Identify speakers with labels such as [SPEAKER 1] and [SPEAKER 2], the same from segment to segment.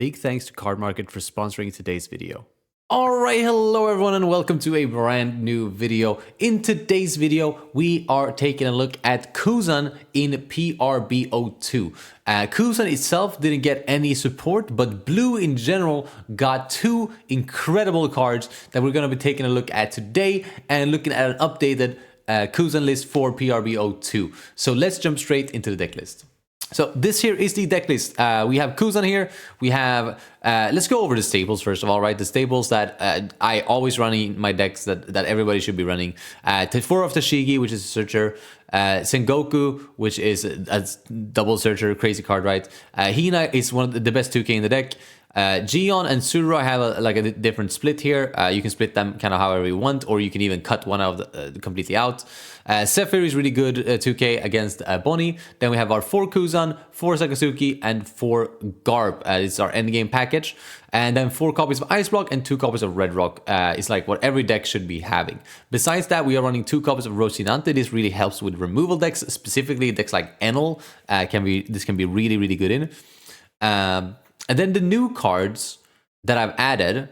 [SPEAKER 1] Big thanks to Cardmarket for sponsoring today's video. Alright, hello everyone and welcome to a brand new video. In today's video, we are taking a look at Kuzan in PRB-02. Kuzan itself didn't get any support, but Blue in general got two incredible cards that we're going to be taking a look at today and looking at an updated Kuzan list for PRB-02. So let's jump straight into the deck list. So this here is the deck list. We have Kuzan here. We have, let's go over the staples first of all, right? The staples that I always run in my decks that everybody should be running. Four of Tashigi, which is a searcher. Sengoku, which is a double searcher, crazy card, right? Hina is one of the best 2K in the deck. Gion and Surura have a different split here. You can split them kind of however you want, or you can even cut one out of completely out. Zephyr is really good 2K against Bonnie. Then we have our 4 Kuzan, 4 Sakazuki, and 4 Garb. It's our endgame package. And then 4 copies of Ice Block and 2 copies of Red Rock. It's like what every deck should be having. Besides that, we are running 2 copies of Rocinante. This really helps with removal decks, specifically decks like Enel. This can be really, really good in. And then the new cards that I've added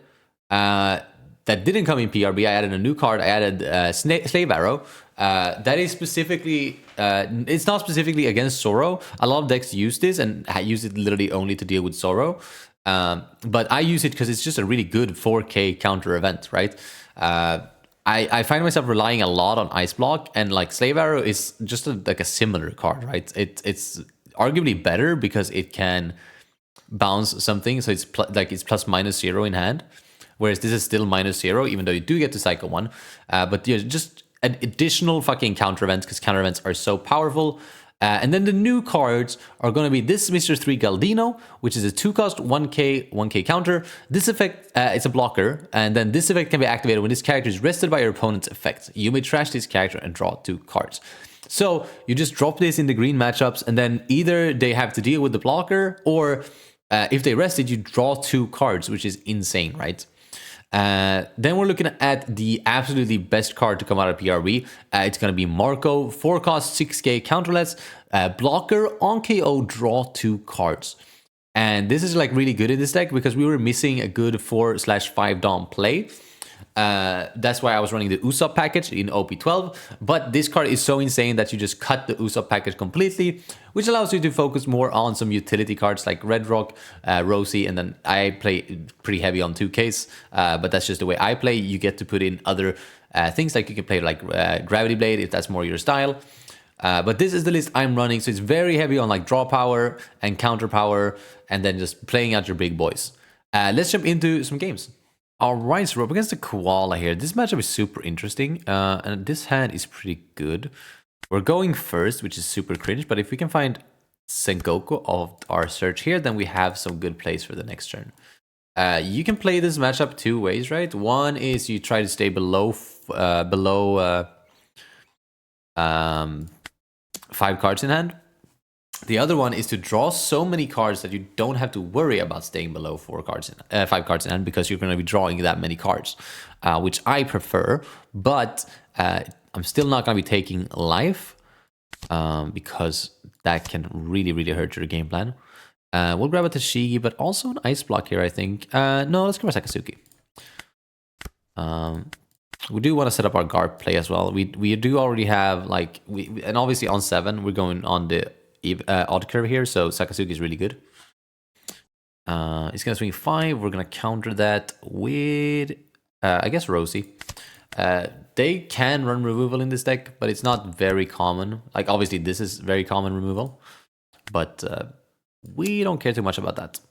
[SPEAKER 1] that didn't come in PRB, I added a new card. I added Slave Arrow. That is specifically, it's not specifically against Zoro. A lot of decks use this and use it literally only to deal with Zoro. But I use it because it's just a really good 4K counter event, right? I find myself relying a lot on Ice Block, and like Slave Arrow is just like a similar card, right? It's arguably better because it can bounce something, so it's it's plus minus 0 in hand, whereas this is still minus 0, even though you do get to cycle 1. But yeah, just an additional fucking counter event, because counter events are so powerful. And then the new cards are going to be this Mr. 3 Galdino, which is a 2-cost 1k counter. This effect, it's a blocker, and then this effect can be activated when this character is rested by your opponent's effect. You may trash this character and draw 2 cards. So you just drop this in the green matchups, and then either they have to deal with the blocker, or if they rest it, you draw 2 cards, which is insane, right? Then we're looking at the absolutely best card to come out of PRB. It's going to be Marco, 4-cost 6k counterless, blocker, on KO, draw 2 cards. And this is like really good in this deck because we were missing a good 4/5 Dom play. That's why I was running the Usopp package in OP12, but this card is so insane that you just cut the Usopp package completely, which allows you to focus more on some utility cards like Red Rock, Rosie, and then I play pretty heavy on 2Ks, but that's just the way I play. You get to put in other things, like you can play like Gravity Blade if that's more your style. But this is the list I'm running, so it's very heavy on like draw power and counter power, and then just playing out your big boys. Let's jump into some games. Alright, so we're up against the Koala here. This matchup is super interesting, and this hand is pretty good. We're going first, which is super cringe, but if we can find Sengoku of our search here, then we have some good plays for the next turn. You can play this matchup 2 ways, right? One is you try to stay below 5 cards in hand. The other one is to draw so many cards that you don't have to worry about staying below 5 cards in hand, because you're going to be drawing that many cards, which I prefer. But I'm still not going to be taking life because that can really, really hurt your game plan. We'll grab a Tashigi, but also an Ice Block here, I think. No, let's grab a Sakazuki. We do want to set up our Garb play as well. We do already have and obviously on 7 we're going on the odd curve here, so Sakazuki is really good. It's gonna swing 5. We're gonna counter that with I guess Rosie. They can run removal in this deck, but it's not very common. Like obviously this is very common removal, but we don't care too much about that.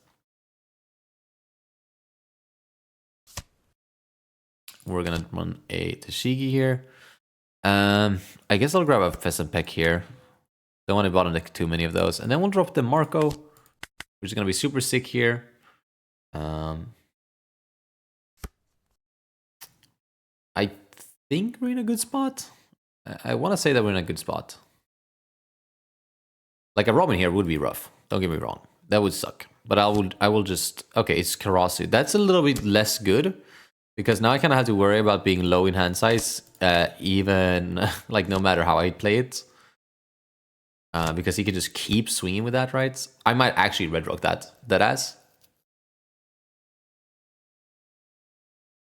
[SPEAKER 1] We're gonna run a Tashigi here. I guess I'll grab a Pheasant Peck here. Don't want to bottom deck too many of those. And then we'll drop the Marco, which is going to be super sick here. I think we're in a good spot. I want to say that we're in a good spot. Like a Robin here would be rough. Don't get me wrong. That would suck. But I will just... Okay, it's Karasu. That's a little bit less good, because now I kind of have to worry about being low in hand size, even like no matter how I play it. Because he could just keep swinging with that, right? I might actually Red Rock that ass.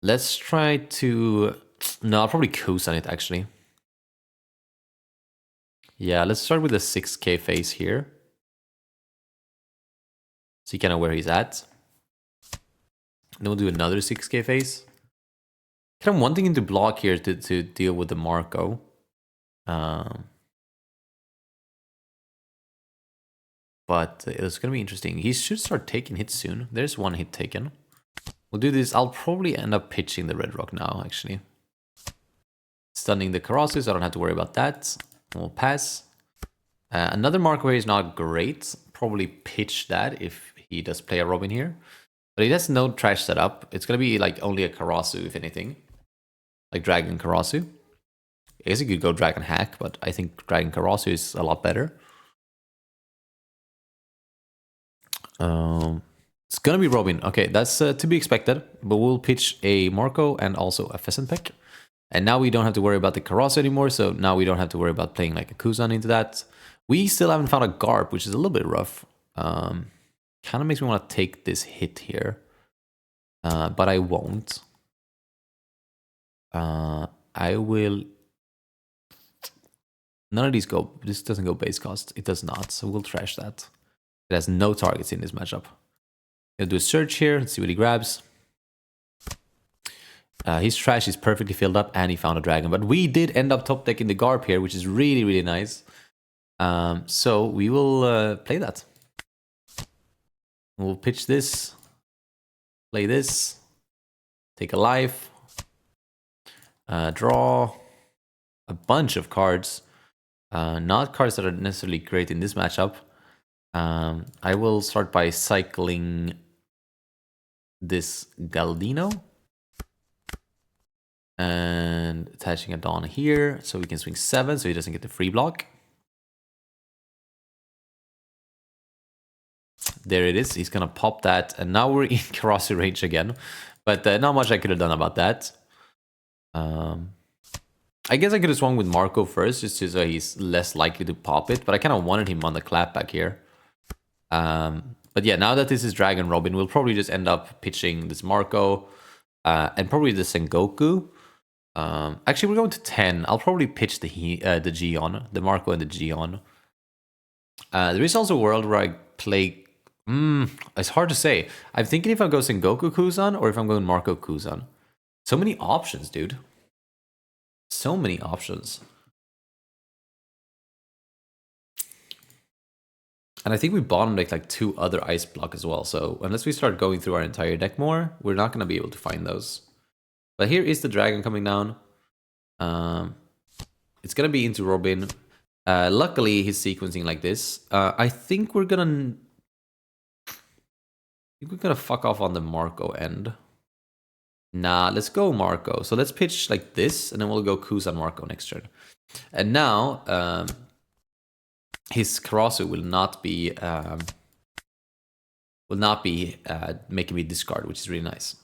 [SPEAKER 1] Let's try to... No, I'll probably Kuzan it, actually. Yeah, let's start with the 6k phase here. See kind of where he's at. Then we'll do another 6k phase. Kind of wanting him to block here to deal with the Marco. But it's going to be interesting. He should start taking hits soon. There's one hit taken. We'll do this. I'll probably end up pitching the Red Rock now, actually. Stunning the Karasu, so I don't have to worry about that. We'll pass. Another Marco here is not great. Probably pitch that if he does play a Robin here. But he has no trash setup. It's going to be like only a Karasu, if anything. Like Dragon Karasu. I guess you could go Dragon Hack, but I think Dragon Karasu is a lot better. It's gonna be Robin. Okay, that's to be expected. But we'll pitch a Marco and also a Pheasant Peck. And now we don't have to worry about the Karasu anymore. So now we don't have to worry about playing like a Kuzan into that. We still haven't found a Garp, which is a little bit rough. Kind of makes me want to take this hit here. But I won't. I will... None of these go... This doesn't go base cost. It does not. So we'll trash that. It has no targets in this matchup. Gonna do a search here and see what he grabs. His trash is perfectly filled up and he found a dragon. But we did end up top decking the Garp here, which is really, really nice. So we will play that. We'll pitch this. Play this. Take a life. Draw a bunch of cards. Not cards that are necessarily great in this matchup. I will start by cycling this Galdino and attaching a Dawn here so we can swing 7 so he doesn't get the free block. There it is. He's gonna pop that, and now we're in Karasu range again. But not much I could have done about that. I guess I could have swung with Marco first just so he's less likely to pop it, but I kind of wanted him on the clapback here. But yeah, now that this is Dragon Robin, we'll probably just end up pitching this Marco and probably the Sengoku. Actually, we're going to 10. I'll probably pitch the Gion, the Marco and the Gion. There is also a world where I play... it's hard to say. I'm thinking if I go Sengoku Kuzan or if I'm going Marco Kuzan. So many options, dude. So many options. And I think we bottom decked like 2 other ice block as well. So unless we start going through our entire deck more, we're not going to be able to find those. But here is the dragon coming down. It's going to be into Robin. Luckily, he's sequencing like this. I think we're going to fuck off on the Marco end. Nah, let's go Marco. So let's pitch like this, and then we'll go Kuzan Marco next turn. And now... his Karasu will not be making me discard, which is really nice.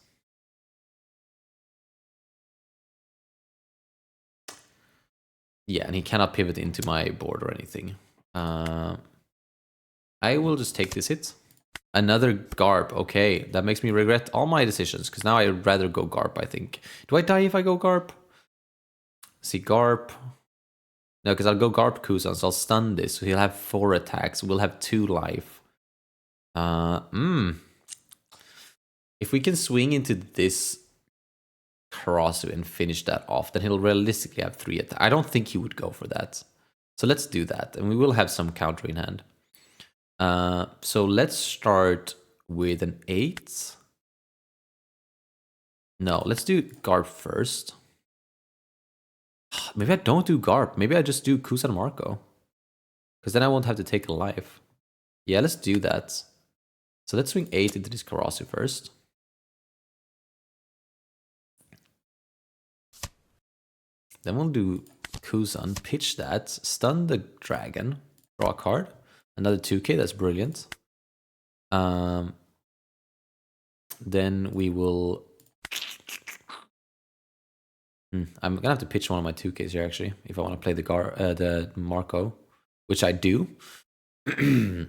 [SPEAKER 1] Yeah, and he cannot pivot into my board or anything. I will just take this hit. Another Garp. Okay, that makes me regret all my decisions, because now I'd rather go Garp, I think. Do I die if I go Garp? See, Garp... No, because I'll go Garp Kuzan, so I'll stun this. So he'll have 4 attacks. We'll have 2 life. If we can swing into this Karasu and finish that off, then he'll realistically have 3 attacks. I don't think he would go for that. So let's do that. And we will have some counter in hand. So let's start with an 8. No, let's do Garp first. Maybe I don't do Garp. Maybe I just do Kuzan Marco. Because then I won't have to take a life. Yeah, let's do that. So let's swing 8 into this Karasu first. Then we'll do Kuzan, pitch that, stun the dragon, draw a card. Another 2k, that's brilliant. Then we will... I'm gonna have to pitch one of my 2Ks here actually, if I want to play the Marco, which I do.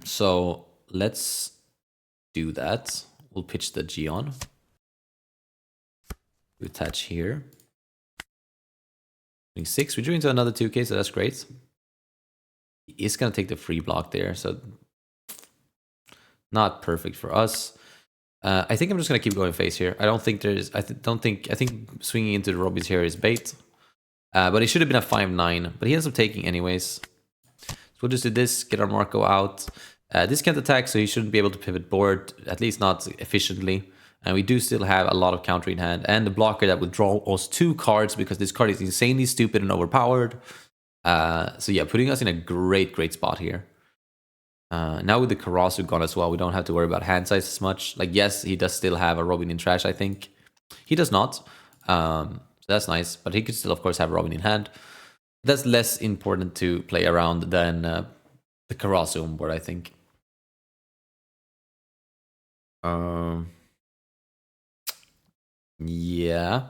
[SPEAKER 1] So let's do that. We'll pitch the Gion. We attach here. 6. We drew into another 2k, so that's great. He is gonna take the free block there, so not perfect for us. I think I'm just gonna keep going face here. I don't think there's. I think swinging into the Robbies here is bait. But it should have been a 5-9, but he ends up taking anyways. So we'll just do this, get our Marco out. This can't attack, so he shouldn't be able to pivot board, at least not efficiently. And we do still have a lot of counter in hand, and the blocker that would draw us 2 cards because this card is insanely stupid and overpowered. So yeah, putting us in a great spot here. Now with the Karasu gone as well, we don't have to worry about hand size as much. Like, yes, he does still have a Robin in trash, I think. He does not. So that's nice, but he could still, of course, have Robin in hand. That's less important to play around than the Karasu on board, I think. Yeah.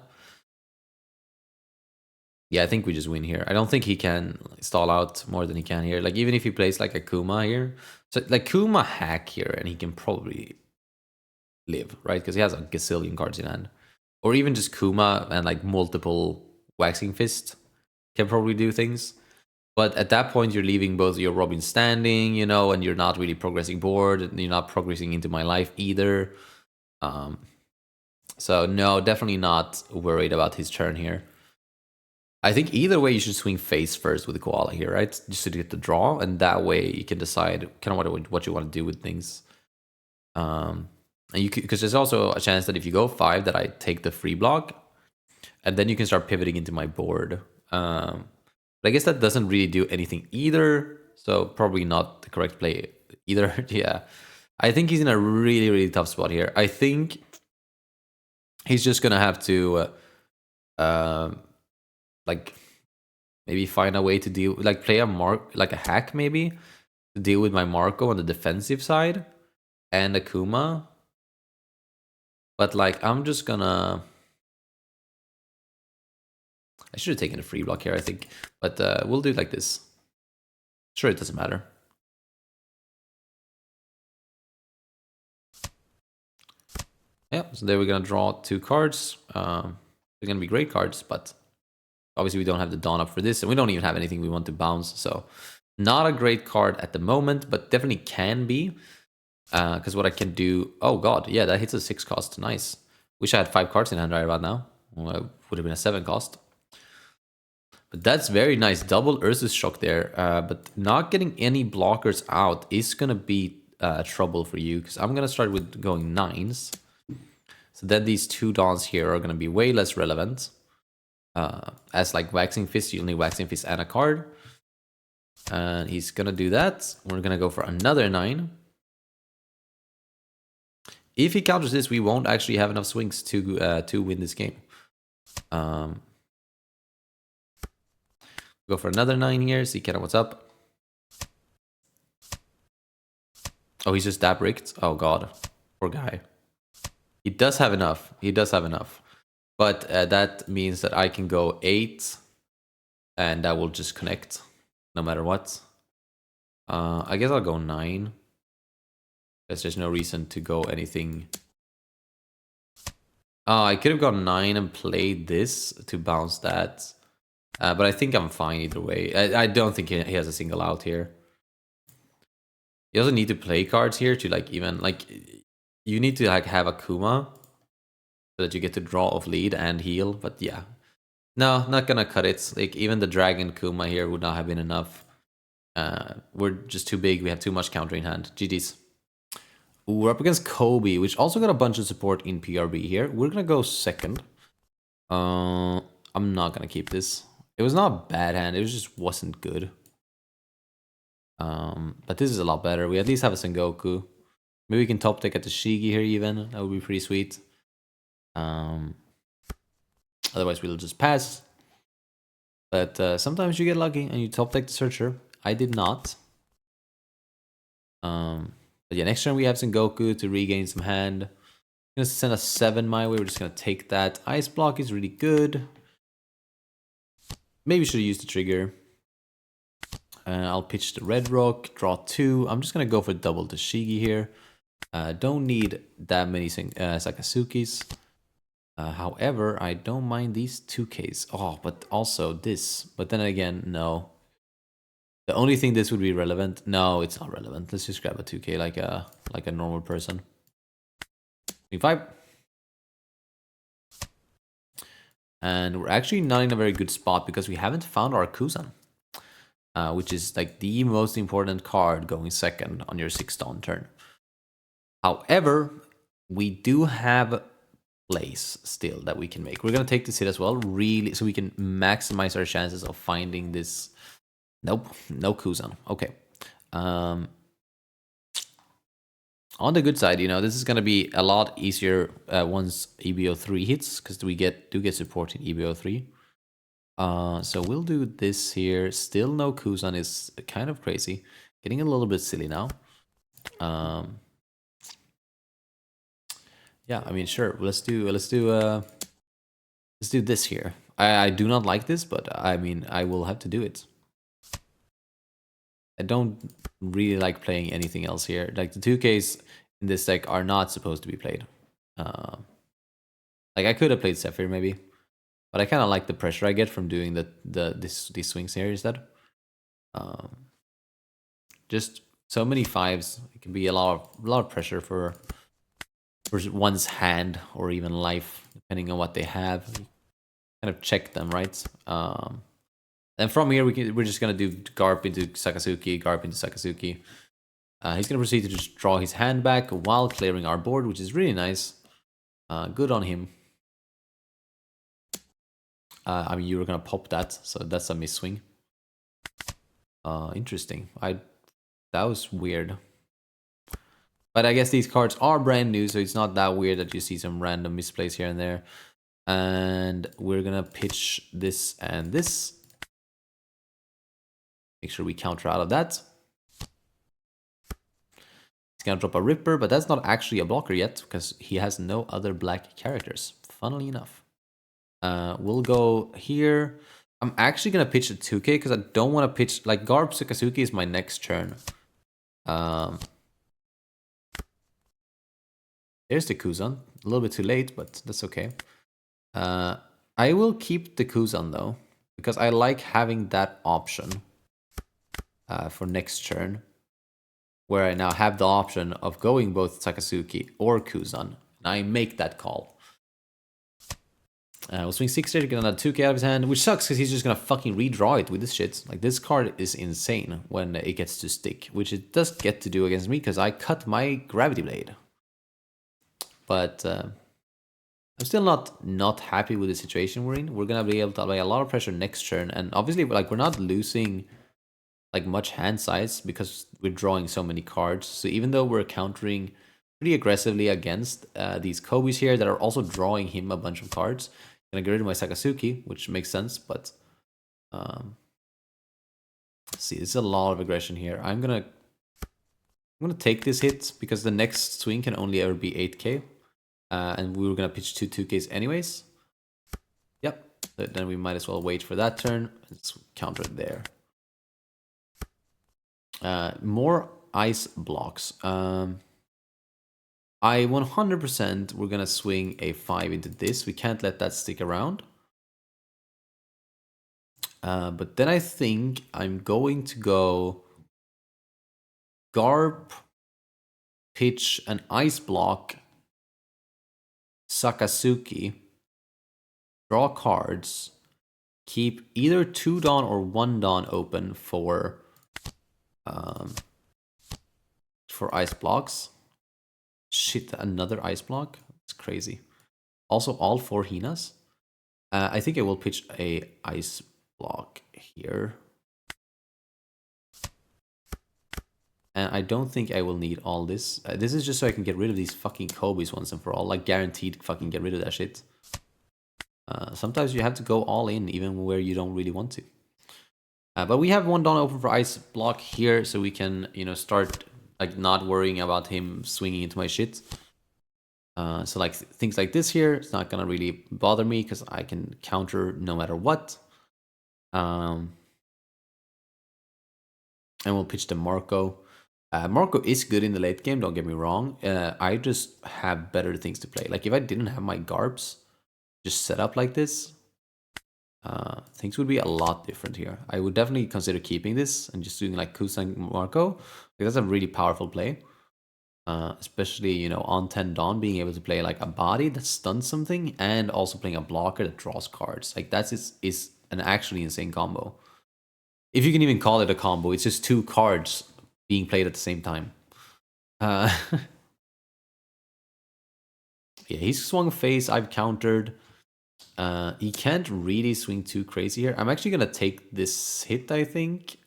[SPEAKER 1] Yeah, I think we just win here. I don't think he can stall out more than he can here. Like, even if he plays like a Kuma here. So, like, Kuma hack here, and he can probably live, right? Because he has a gazillion cards in hand. Or even just Kuma and, like, multiple Waxing Fist can probably do things. But at that point, you're leaving both your Robin standing, you know, and you're not really progressing board, and you're not progressing into my life either. So, no, definitely not worried about his turn here. I think either way you should swing face first with the Koala here, right? Just to get the draw, and that way you can decide kind of what you want to do with things. And you because there's also a chance that if you go 5, that I take the free block, and then you can start pivoting into my board. But I guess that doesn't really do anything either, so probably not the correct play either. Yeah, I think he's in a really tough spot here. I think he's just gonna have to like maybe find a way to deal, like play a hack maybe to deal with my Marco on the defensive side and Akuma. But like, I'm just gonna, I should have taken a free block here, I think, but we'll do it like this. Sure, it doesn't matter. Yeah, so there we're gonna draw 2 cards. They're gonna be great cards, but obviously we don't have the Dawn up for this, and we don't even have anything we want to bounce, so not a great card at the moment, but definitely can be. Because what I can do... Oh god, yeah, that hits a 6 cost. Nice. Wish I had 5 cards in hand right about now. Well, it would have been a 7 cost. But that's very nice. Double Ursus Shock there. But not getting any blockers out is going to be trouble for you, because I'm going to start with going 9s. So then these 2 Dawns here are going to be way less relevant. As like Waxing Fist, you only Waxing Fist and a card. And he's going to do that. We're going to go for another 9. If he counters this, we won't actually have enough swings to win this game. Go for another 9 here, see kind of what's up. Oh, he's just dab rigged. Oh god, poor guy. He does have enough. He does have enough. But that means that I can go 8, and that will just connect no matter what. I guess I'll go 9. Because there's no reason to go anything. I could have gone 9 and played this to bounce that. But I think I'm fine either way. I don't think he has a single out here. You also need to play cards here to like even like, you need to like have a Kuma so that you get to draw off lead and heal. But yeah, no, not gonna cut it. Like even the Dragon Kuma here would not have been enough. We're just too big. We have too much counter in hand. GG's. Ooh, we're up against Koby, which also got a bunch of support in PRB here. We're gonna go second. I'm not gonna keep this. It was not a bad hand. It just wasn't good. But this is a lot better. We at least have a Sengoku. Maybe we can top deck at the Shigi here even. That would be pretty sweet. Otherwise we'll just pass. But sometimes you get lucky and you top deck the Searcher. I did not. But yeah, next turn we have Sengoku to regain some hand. I'm gonna send a 7 my way. We're just gonna take that. Ice block is really good. Maybe should have used the trigger. I'll pitch the red rock, draw 2. I'm just gonna go for double the Shigi here. Don't need that many Sakazukis. However, I don't mind these 2Ks. Oh, but also this. But then again, no. The only thing this would be relevant. No, it's not relevant. Let's just grab a 2K like a normal person. 25. And we're actually not in a very good spot because we haven't found our Kuzan. Which is like the most important card going second on your 6-stone turn. However, we do have plays still that we can make. We're going to take this hit as well, really, so we can maximize our chances of finding this. Nope, no Kuzan. Okay. On the good side, this is going to be a lot easier once EBO3 hits, because we do get support in EBO3. So we'll do this here. Still no Kuzan is kind of crazy. Getting a little bit silly now. Yeah, I mean, sure. Let's do this here. I do not like this, but I mean, I will have to do it. I don't really like playing anything else here. Like the 2Ks in this deck are not supposed to be played. Like I could have played Zephyr maybe, but I kind of like the pressure I get from doing these swings here instead. Just so many 5s. It can be a lot of pressure for one's hand or even life, depending on what they have. Kind of check them, right? And from here, we're just gonna do Garp into Sakazuki, Garp into Sakazuki. He's gonna proceed to just draw his hand back while clearing our board, which is really nice. Good on him. I mean, you were gonna pop that, so that's a miss swing. Interesting. That was weird. But I guess these cards are brand new, so it's not that weird that you see some random misplays here and there. And we're gonna pitch this and this. Make sure we counter out of that. He's gonna drop a Ripper, but that's not actually a blocker yet because he has no other black characters, funnily enough. We'll go here. I'm actually gonna pitch a 2K because I don't want to pitch like Garb Sakazuki is my next turn. There's the Kuzan. A little bit too late, but that's okay. I will keep the Kuzan though, because I like having that option for next turn, where I now have the option of going both Sakazuki or Kuzan, and I make that call. We'll swing 6 there to get another 2K out of his hand, which sucks because he's just gonna fucking redraw it with this shit. Like, this card is insane when it gets to stick, which it does get to do against me because I cut my Gravity Blade. But I'm still not happy with the situation we're in. We're gonna be able to apply a lot of pressure next turn, and obviously, like, we're not losing like much hand size because we're drawing so many cards. So even though we're countering pretty aggressively against these Kobys here that are also drawing him a bunch of cards, I'm gonna get rid of my Sakazuki, which makes sense. But see, there's a lot of aggression here. I'm gonna take this hit because the next swing can only ever be 8K. And we were going to pitch 2 2Ks anyways. Yep. Then we might as well wait for that turn. Let's counter it there. More ice blocks. I 100% we're going to swing a 5 into this. We can't let that stick around. But then I think I'm going to go Garp, pitch an ice block, Sakazuki, draw cards, keep either 2 Dawn or 1 Dawn open for ice blocks. Shit, another ice block? It's crazy. Also, all 4 Hinas. I think I will pitch a ice block here. And I don't think I will need all this. This is just so I can get rid of these fucking Kobys once and for all. Like, guaranteed fucking get rid of that shit. Sometimes you have to go all in, even where you don't really want to. But we have 1 Dawn open for ice block here, so we can, start like not worrying about him swinging into my shit. So like things like this here, it's not gonna really bother me because I can counter no matter what. And we'll pitch the Marco. Marco is good in the late game, don't get me wrong. I just have better things to play. Like, if I didn't have my Garps, just set up like this, things would be a lot different here. I would definitely consider keeping this and just doing like Kuzan Marco. That's a really powerful play. Especially, you know, on 10 Dawn, being able to play like a body that stuns something and also playing a blocker that draws cards. Like that is an actually insane combo. If you can even call it a combo, it's just 2 cards being played at the same time. Yeah, he's swung face, I've countered. He can't really swing too crazy here. I'm actually gonna take this hit, I think.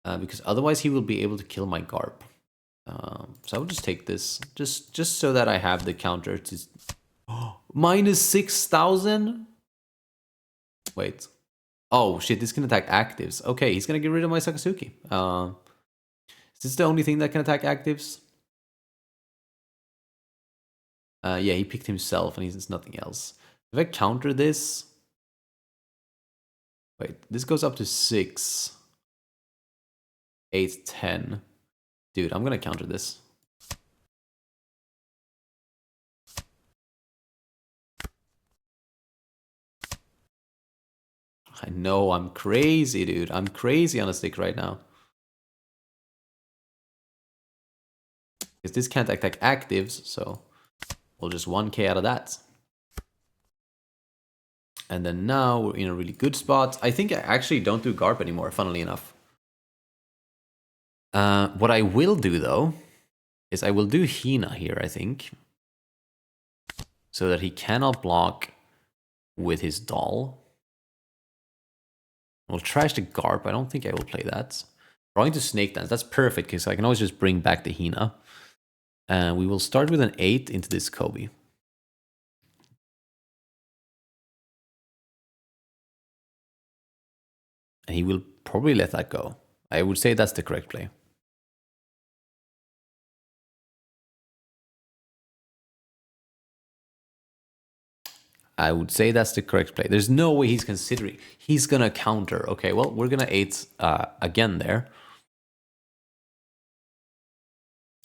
[SPEAKER 1] Because otherwise he will be able to kill my Garp. So I will just take this, just so that I have the counter to minus 6,000. Wait, oh shit! This can attack actives. Okay, he's gonna get rid of my Sakazuki. Is this the only thing that can attack actives? Yeah, he picked himself, and he's nothing else. If I counter this, wait, this goes up to 6, 8, 10. Dude, I'm gonna counter this. I know, I'm crazy, dude. I'm crazy on a stick right now. Because this can't attack actives, so we'll just 1k out of that. And then now we're in a really good spot. I think I actually don't do Garp anymore, funnily enough. What I will do, though, is I will do Hina here, I think. So that he cannot block with his doll. We'll trash the Garp. I don't think I will play that. Drawing to Snake Dance. That's perfect, because I can always just bring back the Hina. And we will start with an 8 into this Koby. And he will probably let that go. I would say that's the correct play. I would say that's the correct play. There's no way he's considering. He's going to counter. Okay, well, we're going to 8 again there.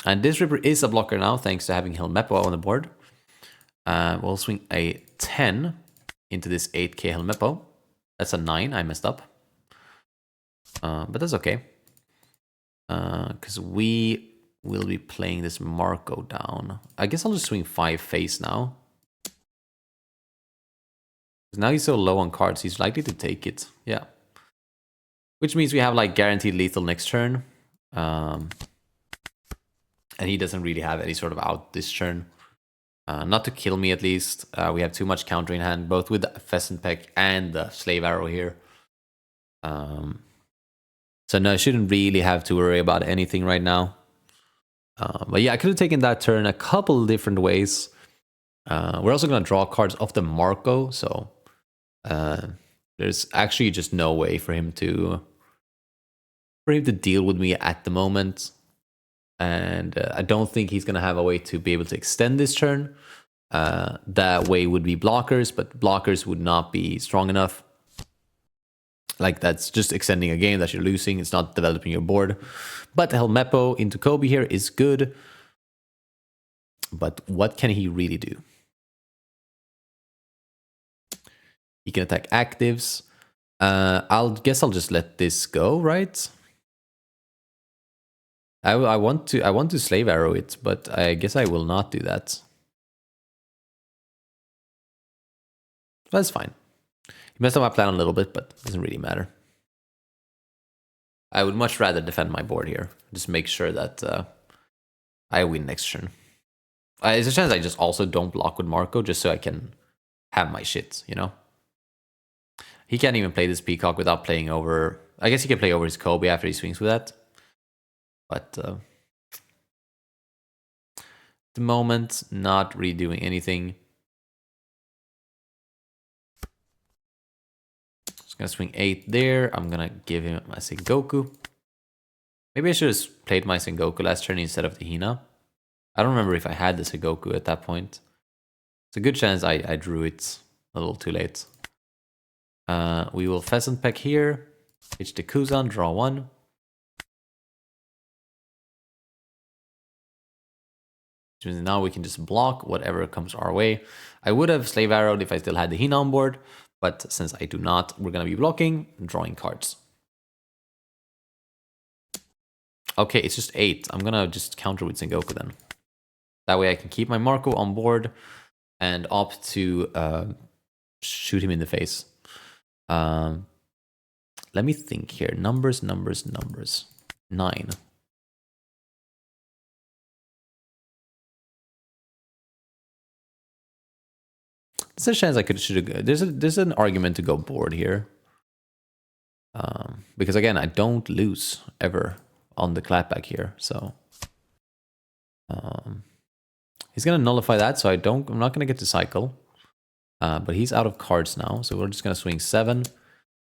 [SPEAKER 1] And this Ripper is a blocker now, thanks to having Helmeppo on the board. We'll swing a 10 into this 8k Helmeppo. That's a 9. I messed up. But that's okay. Because we will be playing this Marco down. I guess I'll just swing 5 face now. Now he's so low on cards, he's likely to take it. Yeah. Which means we have like guaranteed lethal next turn. And he doesn't really have any sort of out this turn. Not to kill me at least. We have too much counter in hand, both with the Pheasant Peck and the Slave Arrow here. So no, I shouldn't really have to worry about anything right now. But yeah, I could have taken that turn a couple different ways. We're also going to draw cards off the Marco, so there's actually just no way for him to deal with me at the moment. And I don't think he's going to have a way to be able to extend this turn. That way would be blockers, but blockers would not be strong enough. Like, that's just extending a game that you're losing. It's not developing your board. But Helmeppo into Koby here is good. But what can he really do? He can attack actives. I'll just let this go, right? I want to Slave Arrow it, but I guess I will not do that. That's fine. He messed up my plan a little bit, but it doesn't really matter. I would much rather defend my board here. Just make sure that I win next turn. There's a chance I just also don't block with Marco, just so I can have my shit, you know? He can't even play this Peacock without playing over... I guess he can play over his Koby after he swings with that. But the moment, not really doing anything. Just gonna swing 8 there. I'm gonna give him my Sengoku. Maybe I should have played my Sengoku last turn instead of the Hina. I don't remember if I had the Sengoku at that point. It's a good chance I drew it a little too late. We will Pheasant Peck here. Pitch the Kuzan, draw 1. So now we can just block whatever comes our way. I would have slave arrowed if I still had the Hina on board, but since I do not, we're going to be blocking and drawing cards. Okay, it's just 8. I'm going to just counter with Sengoku then. That way I can keep my Marco on board and opt to shoot him in the face. Let me think here. Numbers. 9. There's a chance I should. There's an argument to go board here. Because again, I don't lose ever on the clapback here, so he's gonna nullify that. So I'm not gonna get to cycle. But he's out of cards now, so we're just gonna swing 7.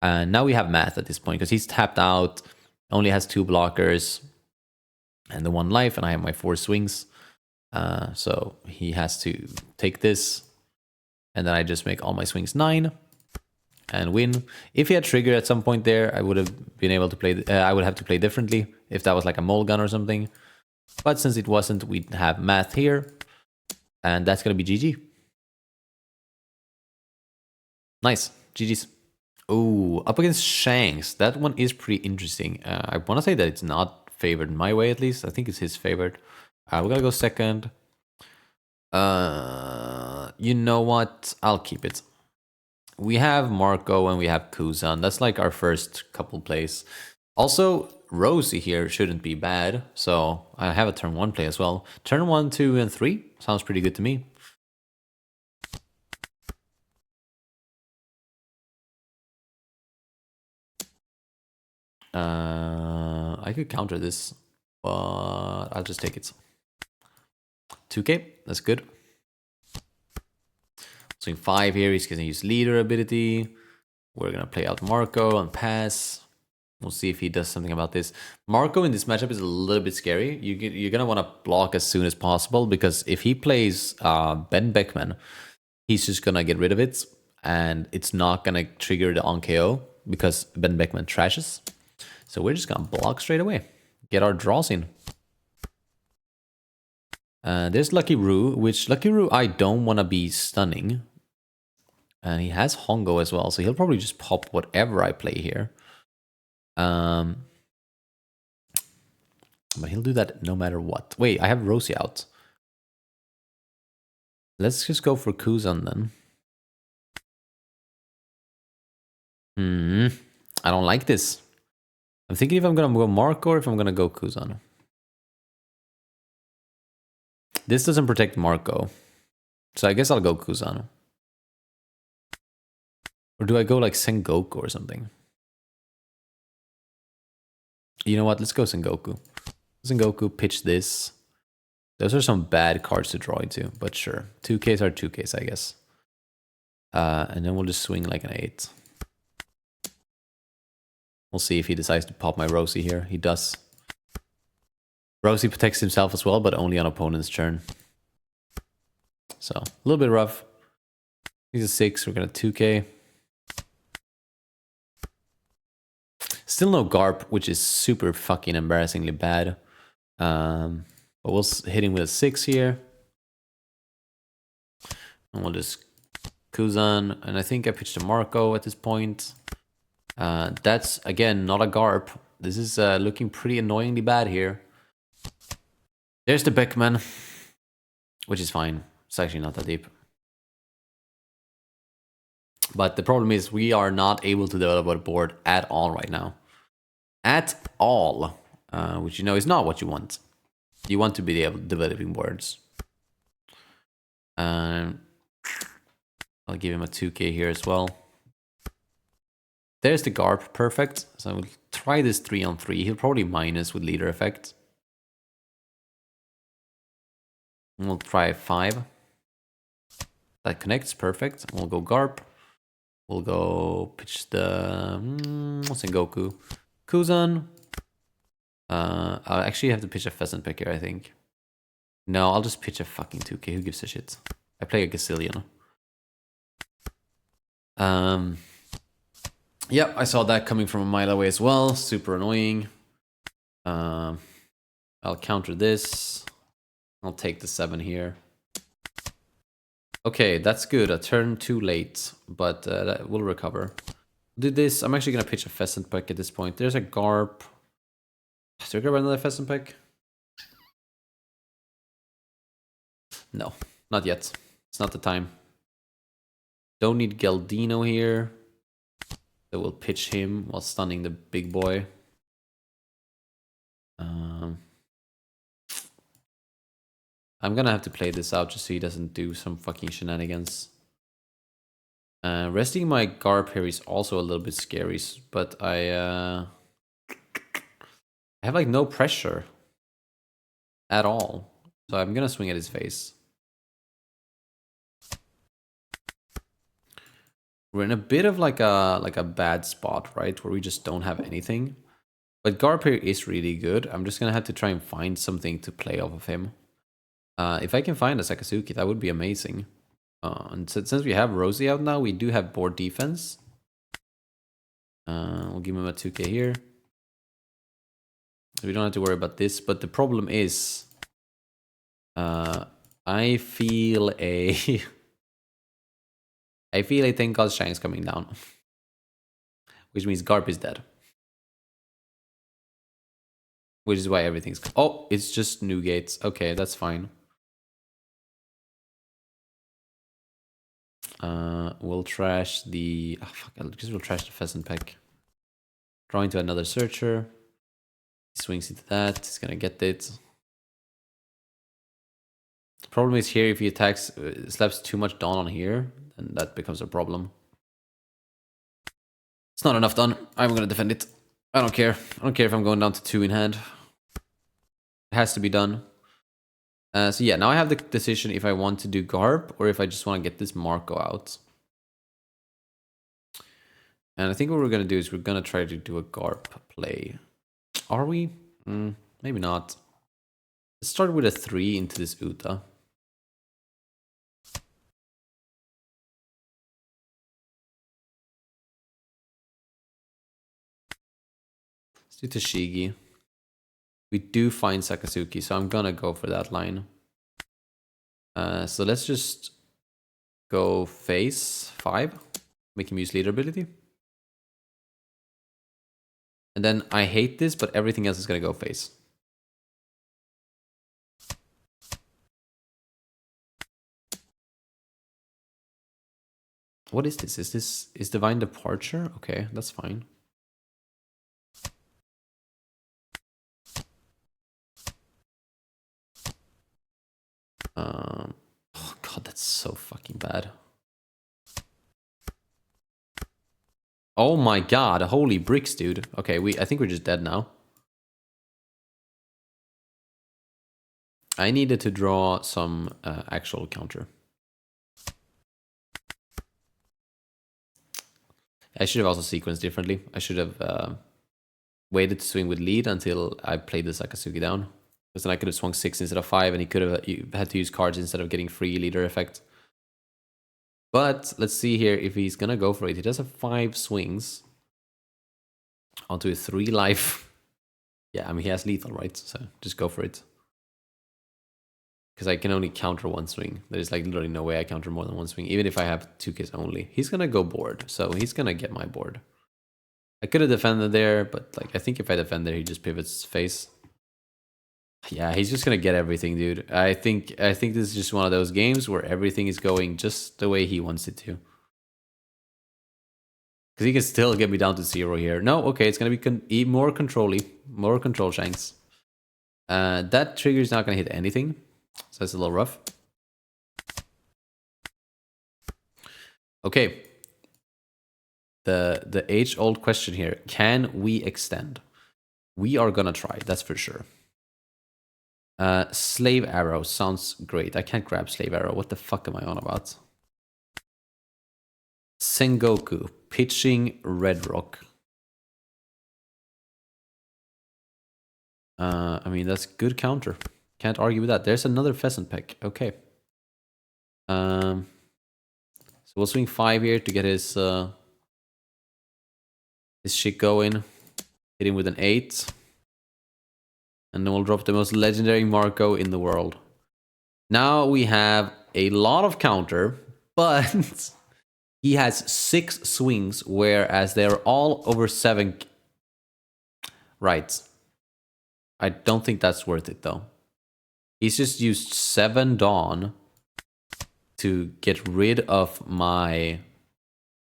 [SPEAKER 1] And now we have math at this point because he's tapped out, only has 2 blockers and the 1 life, and I have my 4 swings. So he has to take this, and then I just make all my swings 9 and win. If he had triggered at some point there, I would have been able to play. I would have to play differently if that was like a mole gun or something. But since it wasn't, we have math here, and that's gonna be GG. Nice, GG's. Oh, up against Shanks. That one is pretty interesting. I want to say that it's not favored my way, at least. I think it's his favored. We're gonna go second. You know what? I'll keep it. We have Marco and we have Kuzan. That's like our first couple plays. Also, Rosie here shouldn't be bad. So I have a turn 1 play as well. Turn 1, 2, and 3 sounds pretty good to me. I could counter this, but I'll just take it. 2k, that's good. Swing 5 here, he's gonna use leader ability. We're gonna play out Marco and pass. We'll see if he does something about this. Marco in this matchup is a little bit scary. You're gonna want to block as soon as possible, because if he plays Ben Beckman, he's just gonna get rid of it, and it's not gonna trigger the on KO because Ben Beckman trashes. So we're just gonna block straight away. Get our draws in. There's Lucky Roo, which Lucky Roo I don't want to be stunning. And he has Hongo as well, so he'll probably just pop whatever I play here. But he'll do that no matter what. Wait, I have Rosie out. Let's just go for Kuzan then. I don't like this. I'm thinking if I'm gonna go Marco or if I'm gonna go Kuzan. This doesn't protect Marco, so I guess I'll go Kuzan. Or do I go like Sengoku or something? You know what? Let's go Sengoku. Sengoku, pitch this. Those are some bad cards to draw into, but sure. 2Ks are 2Ks, I guess. And then we'll just swing like an 8. We'll see if he decides to pop my Rosie here. He does. Rosie protects himself as well, but only on opponent's turn. So, a little bit rough. He's a 6, we're gonna 2K. Still no Garp, which is super fucking embarrassingly bad. But we'll hit him with a 6 here. And we'll just Kuzan. And I think I pitched a Marco at this point. That's, again, not a Garp. This is looking pretty annoyingly bad here. There's the Beckman, which is fine. It's actually not that deep. But the problem is we are not able to develop a board at all right now. At all. Which, you know, is not what you want. You want to be able to developing boards. I'll give him a 2K here as well. There's the Garp, perfect. So I will try this 3-on-3. He'll probably minus with leader effect. And we'll try 5. That connects, perfect. We'll go Garp. We'll go pitch the Sengoku. Kuzan. I'll actually have to pitch a Pheasant Picker, I think. No, I'll just pitch a fucking 2K. Who gives a shit? I play a Gazillion. Yep, I saw that coming from a mile away as well. Super annoying. I'll counter this. I'll take the 7 here. Okay, that's good. A turn too late, but we'll recover. Do this. I'm actually gonna pitch a pheasant peck at this point. There's a garp. Is there another pheasant peck? No, not yet. It's not the time. Don't need Galdino here. So we'll pitch him while stunning the big boy. I'm gonna have to play this out just so he doesn't do some fucking shenanigans. Resting my garp here is also a little bit scary, but I have like no pressure at all. So I'm gonna swing at his face. We're in a bit of like a bad spot, right? Where we just don't have anything. But garp here is really good. I'm just gonna have to try and find something to play off of him. If I can find a Sakazuki, that would be amazing. And since we have Rosie out now, we do have board defense. We'll give him a 2k here. So we don't have to worry about this. But the problem is, I feel a Thank God Shanks coming down, which means Garp is dead. Which is why everything's... Oh, it's just new gates. Okay, that's fine. We'll trash the... Oh, fuck, I guess we'll trash the pheasant peck. Draw into another searcher. He swings into that. He's gonna get it. The problem is here, if he attacks, slaps too much Dawn on here, then that becomes a problem. It's not enough Dawn. I'm gonna defend it. I don't care. I don't care if I'm going down to 2 in hand. It has to be done. So yeah, now I have the decision if I want to do Garp or if I just want to get this Marco out. And I think what we're going to do is we're going to try to do a Garp play. Are we? Maybe not. Let's start with a 3 into this Uta. Let's do Tashigi. We do find Sakazuki, so I'm gonna go for that line. So let's just go face 5. Make him use leader ability. And then I hate this, but everything else is gonna go face. What is this? Is Divine Departure? Okay, that's fine. Oh god, that's so fucking bad. Oh my god, holy bricks, dude. Okay, I think we're just dead now. I needed to draw some actual counter. I should have also sequenced differently. I should have waited to swing with lead until I played the Sakazuki down. Because then I could have swung 6 instead of 5 and he could have had to use cards instead of getting free leader effect. But let's see here if he's gonna go for it. He does have 5 swings onto a 3 life. Yeah, I mean, he has lethal, right? So just go for it. Because I can only counter 1 swing. There's like literally no way I counter more than 1 swing, even if I have 2Ks only. He's gonna go board, so he's gonna get my board. I could have defended there, but like I think if I defend there, he just pivots face. Yeah, he's just gonna get everything, dude. I think this is just one of those games where everything is going just the way he wants it to. Because he can still get me down to 0 here. No, okay, it's gonna be more control-y. More control, Shanks. That trigger is not gonna hit anything. So that's a little rough. Okay. The age-old question here. Can we extend? We are gonna try, that's for sure. Slave Arrow sounds great. I can't grab Slave Arrow. What the fuck am I on about? Sengoku. Pitching Red Rock. I mean, that's good counter. Can't argue with that. There's another pheasant peck. Okay. So we'll swing 5 here to get his shit going. Hit him with an 8. And then we'll drop the most legendary Marco in the world. Now we have a lot of counter, but he has 6 swings, whereas they're all over 7. Right. I don't think that's worth it, though. He's just used 7 Dawn to get rid of my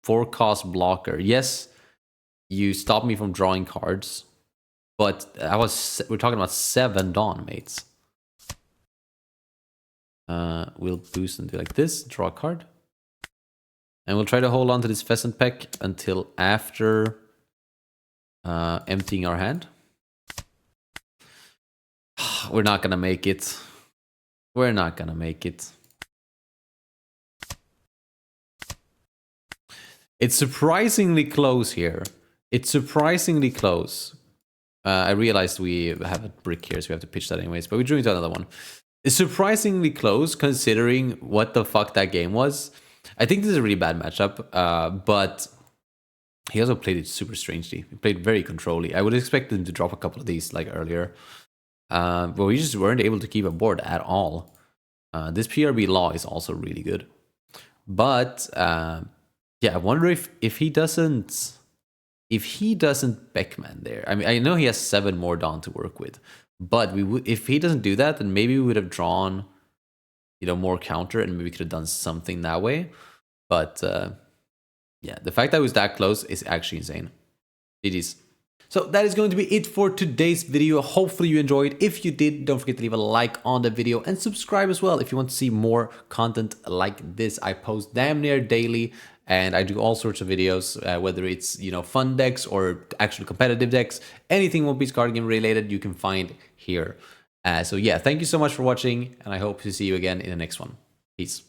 [SPEAKER 1] 4-cost blocker. Yes, you stopped me from drawing cards, but we're talking about 7 Dawn, mates. We'll boost and do like this, draw a card. And we'll try to hold on to this Pheasant Peck until after emptying our hand. We're not gonna make it. We're not gonna make it. It's surprisingly close here. It's surprisingly close. I realized we have a brick here, so we have to pitch that anyways, but we drew into another one. It's surprisingly close considering what the fuck that game was. I think this is a really bad matchup, but he also played it super strangely. He played very controlly. I would expect him to drop a couple of these like earlier. But we just weren't able to keep a board at all. This PRB law is also really good. But yeah, I wonder if he doesn't Beckman there. I mean, I know he has 7 more Dawn to work with, but if he doesn't do that, then maybe we would have drawn, you know, more counter, and maybe we could have done something that way. But yeah, the fact that it was that close is actually insane. It is. So that is going to be it for today's video. Hopefully you enjoyed. If you did, don't forget to leave a like on the video and subscribe as well if you want to see more content like this. I post damn near daily, and I do all sorts of videos, whether it's, you know, fun decks or actual competitive decks. Anything One Piece card game related you can find here. So yeah, thank you so much for watching, and I hope to see you again in the next one. Peace.